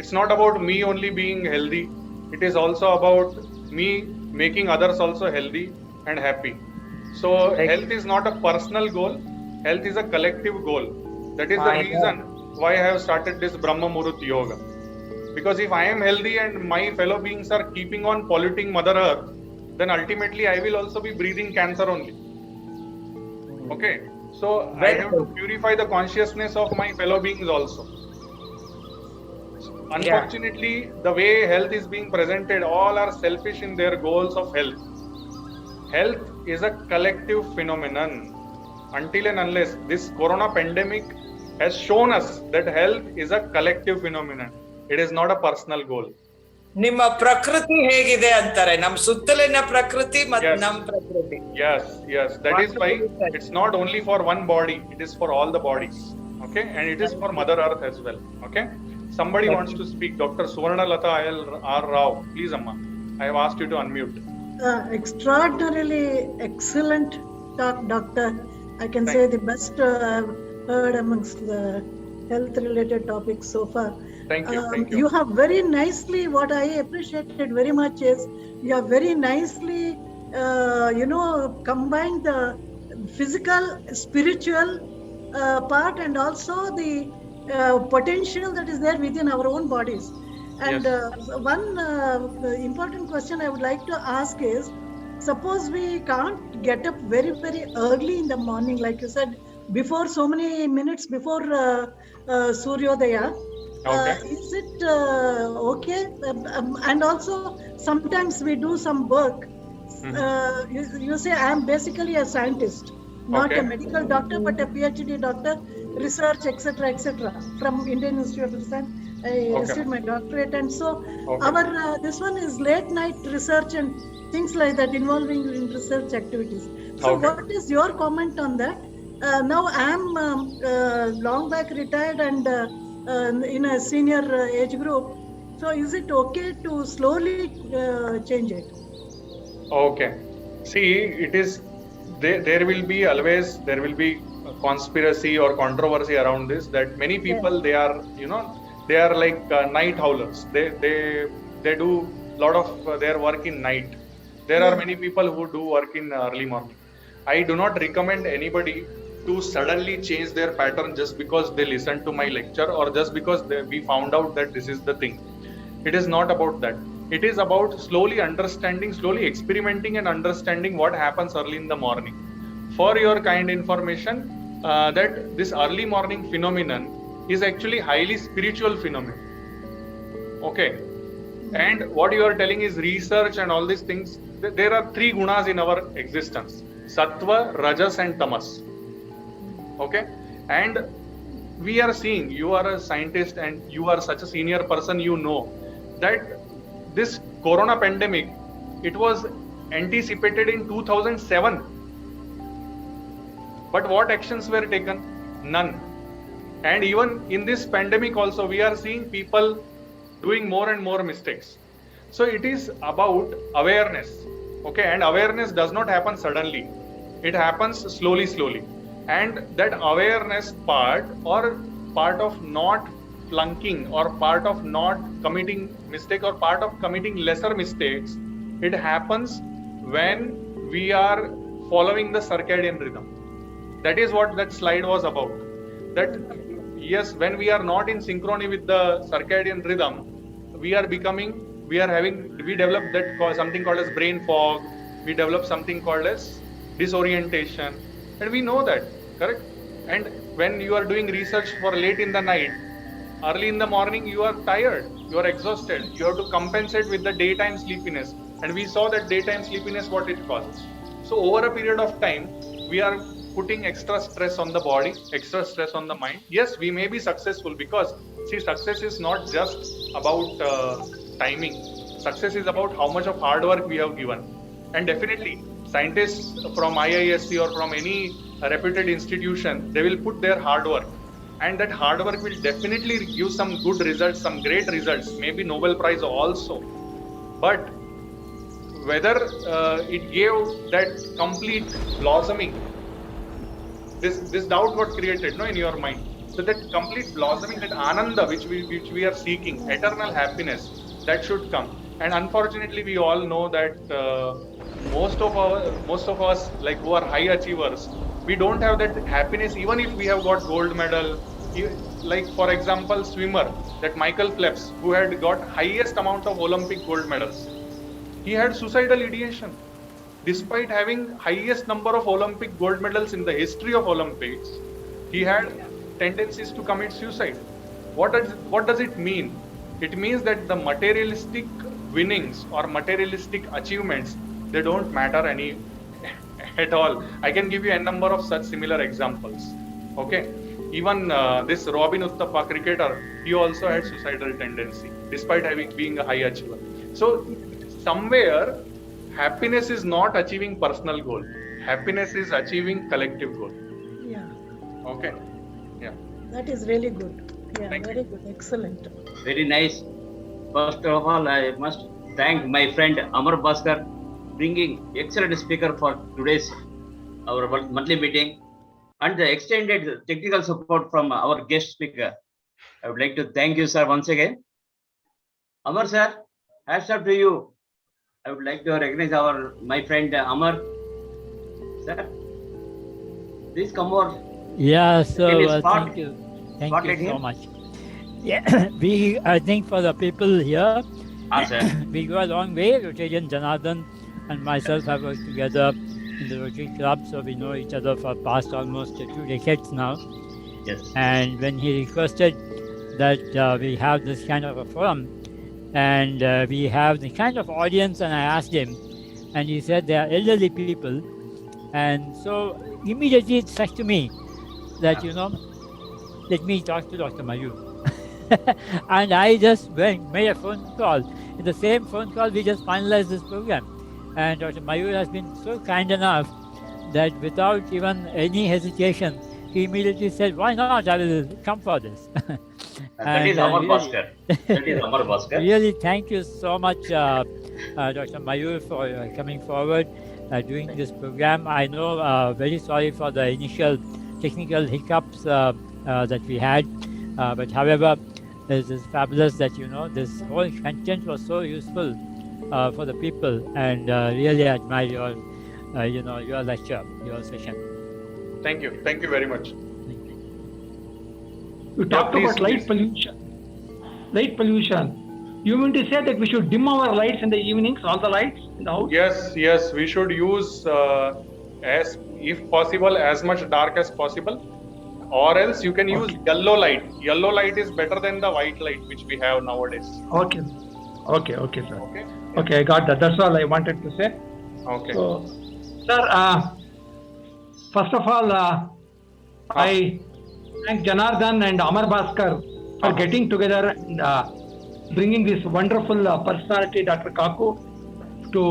It's not about me only being healthy. It is also about me making others also healthy and happy. So health is not a personal goal. Health is a collective goal. That is the My reason God. why I have started this Brahma Murut Yoga. Because if I am healthy and my fellow beings are keeping on polluting Mother Earth, then ultimately I will also be breathing cancer only. Okay. So I Well have to said. purify the consciousness of my fellow beings also. Yeah. Unfortunately, the way health is being presented, all are selfish in their goals of health. Health is a collective phenomenon. Until and unless this corona pandemic has shown us that health is a collective phenomenon, it is not a personal goal. ನಿಮ್ಮ ಪ್ರಕೃತಿ ಹೇಗಿದೆ ಅಂತಾರೆ, ನಮ್ಮ ಸುತ್ತಲಿನ ಪ್ರಕೃತಿ ಮತ್ತು Yes, ನಮ್ಮ ಪ್ರಕೃತಿ. yes. That is why it's not only for one body, it is for all the bodies. Okay, and it is for Mother Earth as well. Okay, somebody wants to speak. Dr. Suvarna Lata R. Rao, please, Amma. I have asked you to unmute. Extraordinarily excellent talk, Doctor. I can say the best I've heard amongst the health-related topics so far. Thank you. You have very nicely, what I appreciated very much is you have very nicely, combined the physical, spiritual part and also the potential that is there within our own bodies. And one important question I would like to ask is, suppose we can't get up very, very early in the morning, like you said, before so many minutes before Suryodaya. Is it okay? And also, sometimes we do some work. You say, I am basically a scientist, not a medical doctor, but a PhD doctor, research, etc., from Indian Institute of Science. I received my doctorate, and so our this one is late night research and things like that involving in research activities. So, what is your comment on that? Now I am long back retired and in a senior age group. So, is it okay to slowly change it? Okay. See, it is there will be always there will be conspiracy or controversy around this, that many people they are like night howlers. They do lot of their work in night. There are many people who do work in early morning. I do not recommend anybody to suddenly change their pattern just because they listen to my lecture or just because we found out that this is the thing. It is not about that. It is about slowly understanding, slowly experimenting and understanding what happens early in the morning. For your kind information, that this early morning phenomenon is actually highly spiritual phenomenon. Okay. And what you are telling is research and all these things. There are three gunas in our existence: sattva, rajas and tamas. Okay. And we are seeing, you are a scientist and you are such a senior person, you know that this corona pandemic, it was anticipated in 2007. But what actions were taken? None. And even in this pandemic also, we are seeing people doing more and more mistakes. So it is about awareness. Okay, and awareness does not happen suddenly. It happens slowly. And that awareness part, or part of not flunking, or part of not committing mistake, or part of committing lesser mistakes, it happens when we are following the circadian rhythm. That is what that slide was about. That yes, when we are not in synchrony with the circadian rhythm, we develop that something called as brain fog. We develop something called as disorientation, and we know that, correct? And when you are doing research for late in the night, early in the morning, you are tired, you are exhausted, you have to compensate with the daytime sleepiness, and we saw that daytime sleepiness, what it causes. So over a period of time, we are putting extra stress on the body, extra stress on the mind. Yes, we may be successful, because see, success is not just about timing. Success is about how much of hard work we have given. And definitely scientists from IISc or from any reputed institution, they will put their hard work, and that hard work will definitely give some good results, some great results, maybe Nobel Prize also. But whether it gave that complete blossoming, this doubt got created in your mind. So that complete blossoming, that ananda which we are seeking, eternal happiness, that should come. And unfortunately, we all know that most of us, like who are high achievers, we don't have that happiness even if we have got gold medal. Like for example, swimmer, that Michael Phelps, who had got highest amount of Olympic gold medals, he had suicidal ideation despite having highest number of Olympic gold medals in the history of Olympics. He had tendencies to commit suicide. What does it mean? It means that the materialistic winnings or materialistic achievements, they don't matter any at all. I can give you a number of such similar examples. Okay, even this Robin Uthappa cricketer, he also had suicidal tendency despite being a high achiever. So somewhere happiness is not achieving personal goal. Happiness is achieving collective goal. Yeah, Okay. Yeah. that is really good. Yeah, Thank very good. Excellent. Very nice. First of all, I must thank my friend Amar Bhaskar, bringing excellent speaker for today's our monthly meeting, and the extended technical support from our guest speaker. I would like to thank you, sir, once again. Amar sir, hats off to you. I would like to recognize my friend Amar. Sir, please come over. Yeah, so Can you spot- thank you spotlight so him? much. Yeah, I think for the people here, Sir. we go a long way. Rotarian Janardhan and myself have worked together in the Rotary Club, so we know each other for past almost 2 decades now. Yes. And when he requested that we have this kind of a forum and we have the kind of audience, and I asked him, and he said they are elderly people, and so immediately it struck to me that let me talk to Dr. Mayur. And I just made a phone call. In the same phone call, we just finalized this program. And Dr. Mayur has been so kind enough that without even any hesitation, he immediately said, "Why not? I will come for this." That is Amar Bhaskar. That is Amar Bhaskar. Really, thank you so much, Dr. Mayur, for coming forward, doing this program. I know, very sorry for the initial technical hiccups that we had, but however, this is fabulous that this whole content was so useful for the people, and really admire your lecture, your session. Thank you. Thank you very much. You talked please, about light please. pollution. Light pollution. You mean to say that we should dim our lights in the evenings, all the lights in the house? Yes, we should use as if possible as much dark as possible, or else you can use yellow light. Yellow light is better than the white light which we have nowadays. Okay, sir. Okay. Okay, I got that. That's all I wanted to say. Okay. So, sir, first of all, I thank Janardhan and Amar Bhaskar for getting together and bringing this wonderful personality, Dr. Kaku, to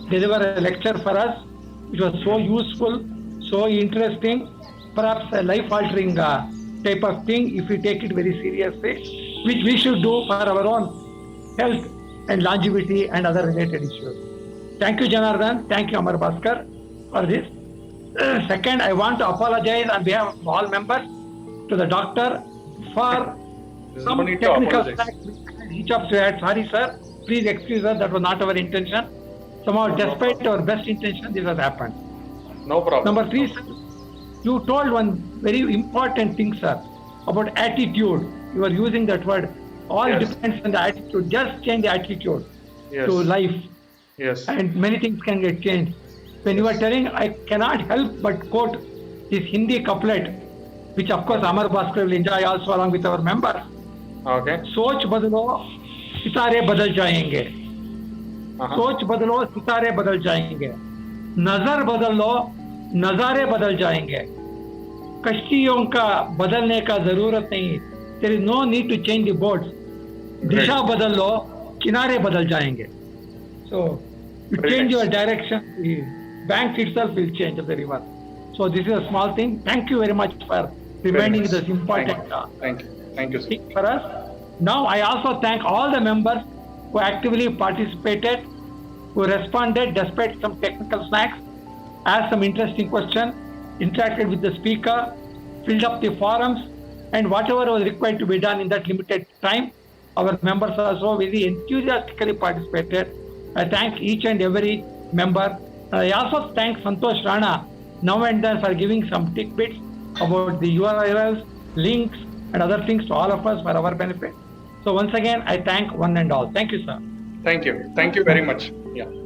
deliver a lecture for us. It was so useful, so interesting, perhaps a life-altering type of thing if we take it very seriously, which we should do for our own health and longevity and other related issues. Thank you, Janardhan. Thank you, Amar Bhaskar, for this. Second, I want to apologize on behalf of all members to the doctor for There's some no need to technical apologize. hiccups we had. Sorry, sir. Please excuse us. That was not our intention. Somehow, No despite our best intention, this has happened. No problem. Number 3, sir, you told one very important thing, sir, about attitude. You are using that word. All Yes. depends on the attitude. Just change the attitude Yes. to life, Yes. and many things can get changed. When you are telling, I cannot help but quote this Hindi couplet, which of course Amar Bhaskar will enjoy also along with our members. Okay. सोच बदलो सितारे बदल जाएंगे, Uh-huh. सोच बदलो सितारे बदल जाएंगे, नजर बदल लो नजारे बदल जाएंगे, कश्तियों का बदलने का जरूरत नहीं, there is no need to change the boats, दिशा बदल लो किनारे बदल जाएंगे. So you Very change nice. your direction, the bank itself will change of the river. So this is a small thing. Thank you very much for reminding nice. this important Thank you. Thank you, sir. thing for us. Now I also thank all the members who actively participated, who responded despite some technical snacks, asked some interesting questions, interacted with the speaker, filled up the forums, and whatever was required to be done in that limited time, our members also very enthusiastically participated. I thank each and every member. I also thank Santosh Rana now and then for giving some tidbits about the URLs, links, and other things to all of us for our benefit. So once again, I thank one and all. Thank you, sir. Thank you very much. Yeah.